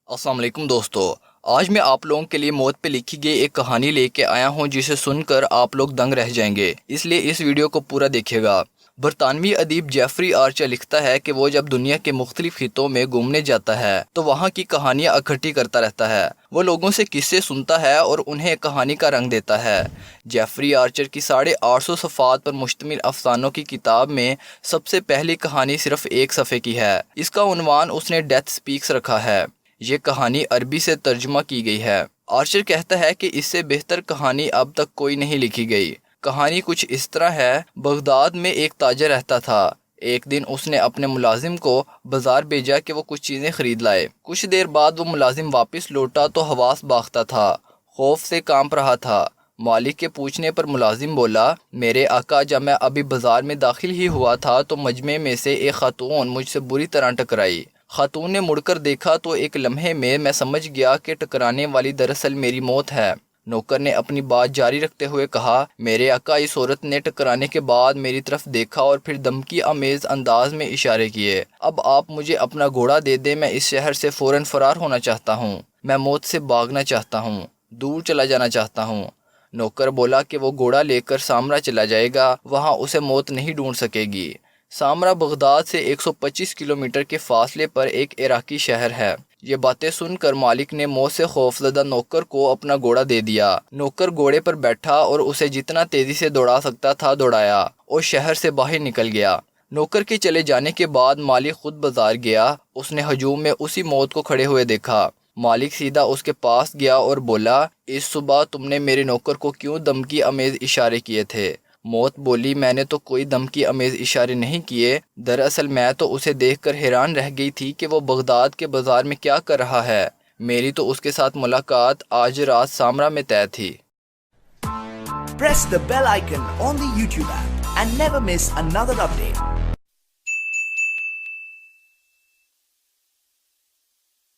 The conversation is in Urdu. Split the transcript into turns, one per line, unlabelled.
السلام علیکم دوستو، آج میں آپ لوگوں کے لیے موت پہ لکھی گئی ایک کہانی لے کے آیا ہوں جسے سن کر آپ لوگ دنگ رہ جائیں گے، اس لیے اس ویڈیو کو پورا دیکھیے گا۔ برطانوی ادیب جیفری آرچر لکھتا ہے کہ وہ جب دنیا کے مختلف خطوں میں گھومنے جاتا ہے تو وہاں کی کہانیاں اکٹھی کرتا رہتا ہے۔ وہ لوگوں سے قصے سنتا ہے اور انہیں کہانی کا رنگ دیتا ہے۔ جیفری آرچر کی 850 صفحات پر مشتمل افسانوں کی کتاب میں سب سے پہلی کہانی صرف ایک صفحے کی ہے۔ اس کا عنوان اس نے ڈیتھ سپیکس رکھا ہے۔ یہ کہانی عربی سے ترجمہ کی گئی ہے۔ آرچر کہتا ہے کہ اس سے بہتر کہانی اب تک کوئی نہیں لکھی گئی۔ کہانی کچھ اس طرح ہے: بغداد میں ایک تاجر رہتا تھا۔ ایک دن اس نے اپنے ملازم کو بازار بھیجا کہ وہ کچھ چیزیں خرید لائے۔ کچھ دیر بعد وہ ملازم واپس لوٹا تو حواس باختہ تھا، خوف سے کانپ رہا تھا۔ مالک کے پوچھنے پر ملازم بولا، میرے آقا، جب میں ابھی بازار میں داخل ہی ہوا تھا تو مجمع میں سے ایک خاتون مجھ سے بری طرح ٹکرائی۔ خاتون نے مڑ کر دیکھا تو ایک لمحے میں سمجھ گیا کہ ٹکرانے والی دراصل میری موت ہے۔ نوکر نے اپنی بات جاری رکھتے ہوئے کہا، میرے آقا، اس عورت نے ٹکرانے کے بعد میری طرف دیکھا اور پھر دھمکی آمیز انداز میں اشارے کیے۔ اب آپ مجھے اپنا گھوڑا دے دیں، میں اس شہر سے فوراً فرار ہونا چاہتا ہوں۔ میں موت سے بھاگنا چاہتا ہوں، دور چلا جانا چاہتا ہوں۔ نوکر بولا کہ وہ گھوڑا لے کر سامرا چلا جائے گا، وہاں اسے موت نہیں ڈھونڈ سکے گی۔ سامرا بغداد سے 125 کلومیٹر کے فاصلے پر ایک عراقی شہر ہے۔ یہ باتیں سن کر مالک نے موت سے خوفزدہ نوکر کو اپنا گھوڑا دے دیا۔ نوکر گھوڑے پر بیٹھا اور اسے جتنا تیزی سے دوڑا سکتا تھا دوڑایا اور شہر سے باہر نکل گیا۔ نوکر کے چلے جانے کے بعد مالک خود بازار گیا۔ اس نے ہجوم میں اسی موت کو کھڑے ہوئے دیکھا۔ مالک سیدھا اس کے پاس گیا اور بولا، اس صبح تم نے میرے نوکر کو کیوں دھمکی آمیز اشارے کیے تھے؟ موت بولی، میں نے تو کوئی دھمکی آمیز اشارے نہیں کیے، دراصل میں تو اسے دیکھ کر حیران رہ گئی تھی کہ وہ بغداد کے بازار میں کیا کر رہا ہے۔ میری تو اس کے ساتھ ملاقات آج رات سامرا میں طے تھی۔
Press the bell icon on the YouTube app and never miss another update.